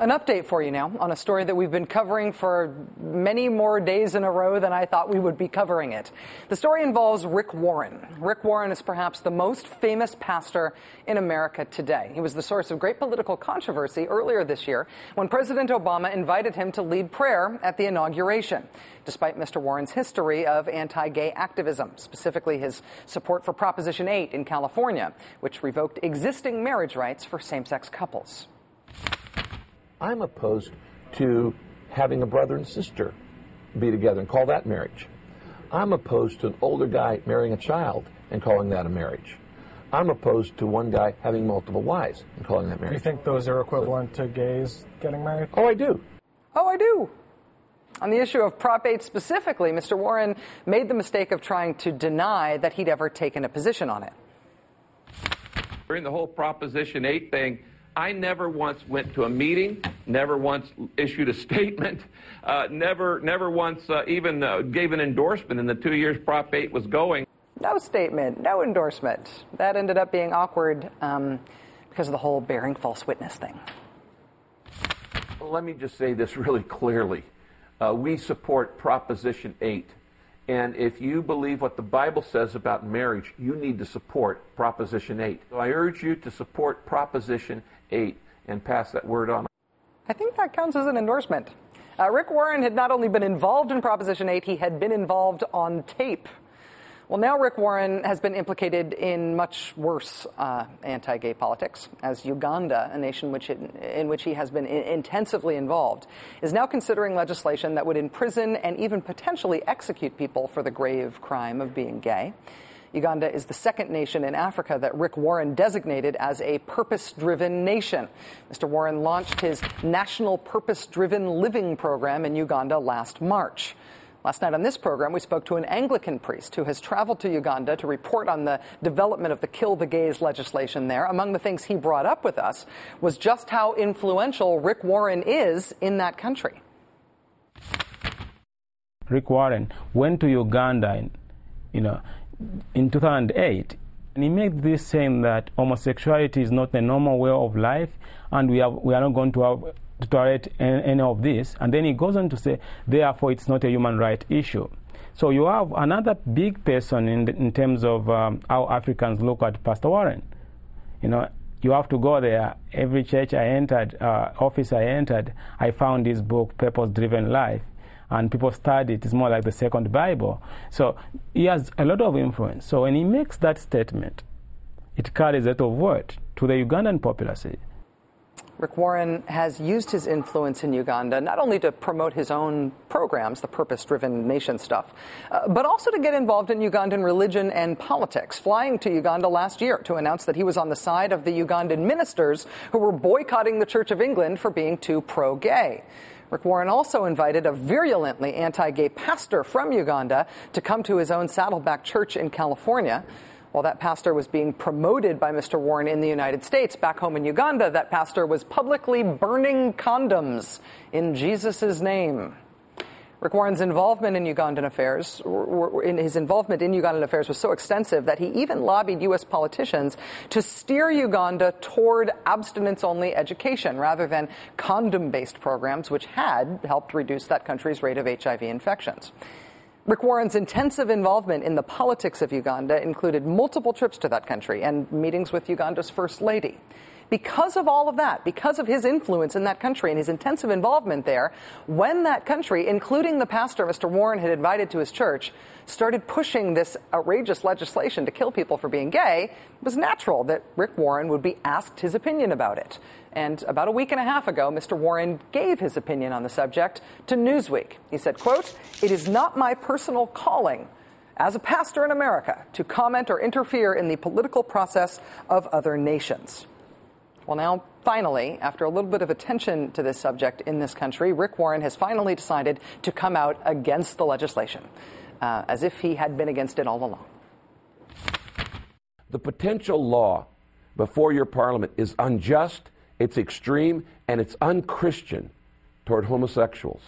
An update for you now on a story that we've been covering for many more days in a row than I thought we would be covering it. The story involves Rick Warren. Rick Warren is perhaps the most famous pastor in America today. He was the source of great political controversy earlier this year when President Obama invited him to lead prayer at the inauguration, despite Mr. Warren's history of anti-gay activism, specifically his support for Proposition 8 in California, which revoked existing marriage rights for same-sex couples. I'm opposed to having a brother and sister be together and call that marriage. I'm opposed to an older guy marrying a child and calling that a marriage. I'm opposed to one guy having multiple wives and calling that marriage. You think those are equivalent to gays getting married? Oh, I do. Oh, I do. On the issue of Prop 8 specifically, Mr. Warren made the mistake of trying to deny that he'd ever taken a position on it. During the whole Proposition 8 thing, I never once went to a meeting, never once issued a statement, never once even gave an endorsement in the 2 years Prop 8 was going. No statement, no endorsement. That ended up being awkward because of the whole bearing false witness thing. Well, let me just say this really clearly. We support Proposition 8. And if you believe what the Bible says about marriage, you need to support Proposition 8. So I urge you to support Proposition 8 and pass that word on. I think that counts as an endorsement. Rick Warren had not only been involved in Proposition 8, he had been involved on tape. Well, now Rick Warren has been implicated in much worse anti-gay politics, as Uganda, a nation in which he has been intensively involved, is now considering legislation that would imprison and even potentially execute people for the grave crime of being gay. Uganda is the second nation in Africa that Rick Warren designated as a purpose-driven nation. Mr. Warren launched his National Purpose-Driven Living program in Uganda last March. Last night on this program, we spoke to an Anglican priest who has traveled to Uganda to report on the development of the Kill the Gays legislation there. Among the things he brought up with us was just how influential Rick Warren is in that country. Rick Warren went to Uganda in 2008, and he made this saying that homosexuality is not the normal way of life, and we are not going to tolerate any of this. And then he goes on to say, therefore, it's not a human right issue. So you have another big person in terms of how Africans look at Pastor Warren. You have to go there. Every church I entered, office I entered, I found his book, Purpose-Driven Life. And people study it. It's more like the second Bible. So he has a lot of influence. So when he makes that statement, it carries a lot of weight to the Ugandan populace. Rick Warren has used his influence in Uganda not only to promote his own programs, the purpose-driven nation stuff, but also to get involved in Ugandan religion and politics, flying to Uganda last year to announce that he was on the side of the Ugandan ministers who were boycotting the Church of England for being too pro-gay. Rick Warren also invited a virulently anti-gay pastor from Uganda to come to his own Saddleback Church in California. While that pastor was being promoted by Mr. Warren in the United States, back home in Uganda, that pastor was publicly burning condoms in Jesus' name. Rick Warren's involvement in Ugandan affairs, was so extensive that he even lobbied U.S. politicians to steer Uganda toward abstinence-only education rather than condom-based programs, which had helped reduce that country's rate of HIV infections. Rick Warren's intensive involvement in the politics of Uganda included multiple trips to that country and meetings with Uganda's First Lady. Because of all of that, because of his influence in that country and his intensive involvement there, when that country, including the pastor Mr. Warren had invited to his church, started pushing this outrageous legislation to kill people for being gay, it was natural that Rick Warren would be asked his opinion about it. And about a week and a half ago, Mr. Warren gave his opinion on the subject to Newsweek. He said, quote, "It is not my personal calling as a pastor in America to comment or interfere in the political process of other nations." Well, now, finally, after a little bit of attention to this subject in this country, Rick Warren has finally decided to come out against the legislation, as if he had been against it all along. The potential law before your parliament is unjust, it's extreme, and it's unchristian toward homosexuals,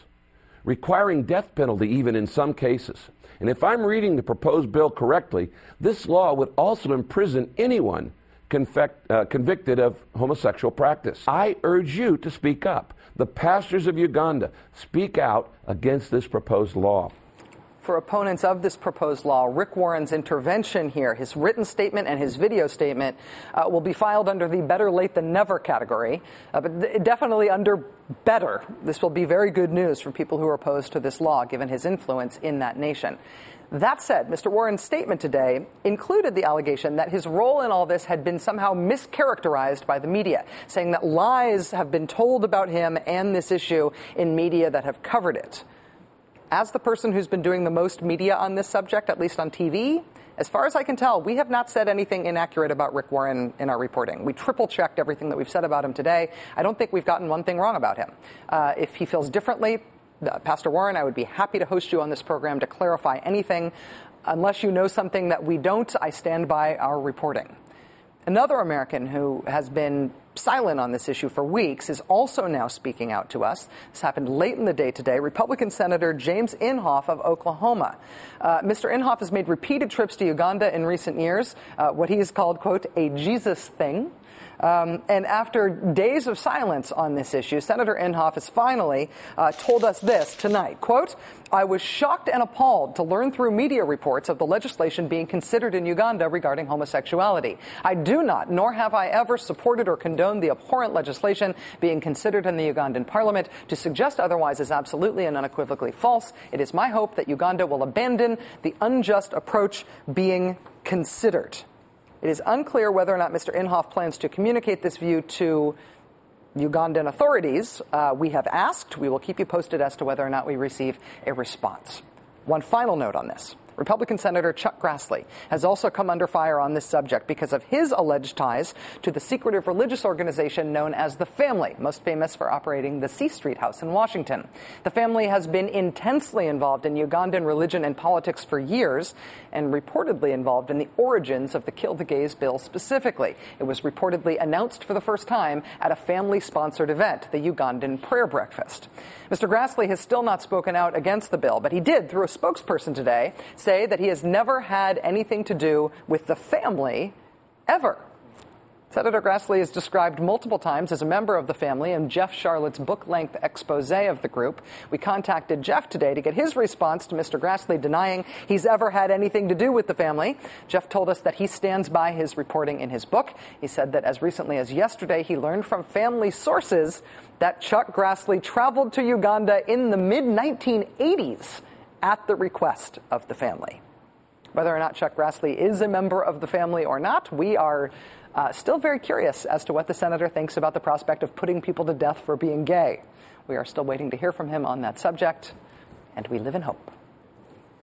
requiring death penalty even in some cases. And if I'm reading the proposed bill correctly, this law would also imprison anyone convicted of homosexual practice. I urge you to speak up. The pastors of Uganda, speak out against this proposed law. For opponents of this proposed law, Rick Warren's intervention here, his written statement and his video statement, will be filed under the better late than never category, but definitely under better. This will be very good news for people who are opposed to this law, given his influence in that nation. That said, Mr. Warren's statement today included the allegation that his role in all this had been somehow mischaracterized by the media, saying that lies have been told about him and this issue in media that have covered it. As the person who's been doing the most media on this subject, at least on TV, as far as I can tell, we have not said anything inaccurate about Rick Warren in our reporting. We triple-checked everything that we've said about him today. I don't think we've gotten one thing wrong about him. If he feels differently, Pastor Warren, I would be happy to host you on this program to clarify anything. Unless you know something that we don't, I stand by our reporting. Another American who has been silent on this issue for weeks is also now speaking out to us. This happened late in the day today. Republican Senator James Inhofe of Oklahoma. Mr. Inhofe has made repeated trips to Uganda in recent years, what he has called, quote, a Jesus thing. And after days of silence on this issue, Senator Inhofe has finally told us this tonight, quote, I was shocked and appalled to learn through media reports of the legislation being considered in Uganda regarding homosexuality. I do not, nor have I ever supported or condoned the abhorrent legislation being considered in the Ugandan parliament. To suggest otherwise is absolutely and unequivocally false. It is my hope that Uganda will abandon the unjust approach being considered. It is unclear whether or not Mr. Inhofe plans to communicate this view to Ugandan authorities. We have asked. We will keep you posted as to whether or not we receive a response. One final note on this. Republican Senator Chuck Grassley has also come under fire on this subject because of his alleged ties to the secretive religious organization known as The Family, most famous for operating the C Street House in Washington. The Family has been intensely involved in Ugandan religion and politics for years and reportedly involved in the origins of the Kill the Gays bill specifically. It was reportedly announced for the first time at a family-sponsored event, the Ugandan Prayer Breakfast. Mr. Grassley has still not spoken out against the bill, but he did, through a spokesperson today, say that he has never had anything to do with the family ever. Senator Grassley is described multiple times as a member of the family in Jeff Charlotte's book-length expose of the group. We contacted Jeff today to get his response to Mr. Grassley denying he's ever had anything to do with the family. Jeff told us that he stands by his reporting in his book. He said that as recently as yesterday, he learned from family sources that Chuck Grassley traveled to Uganda in the mid-1980s at the request of the family. Whether or not Chuck Grassley is a member of the family or not, we are still very curious as to what the senator thinks about the prospect of putting people to death for being gay. We are still waiting to hear from him on that subject, and we live in hope.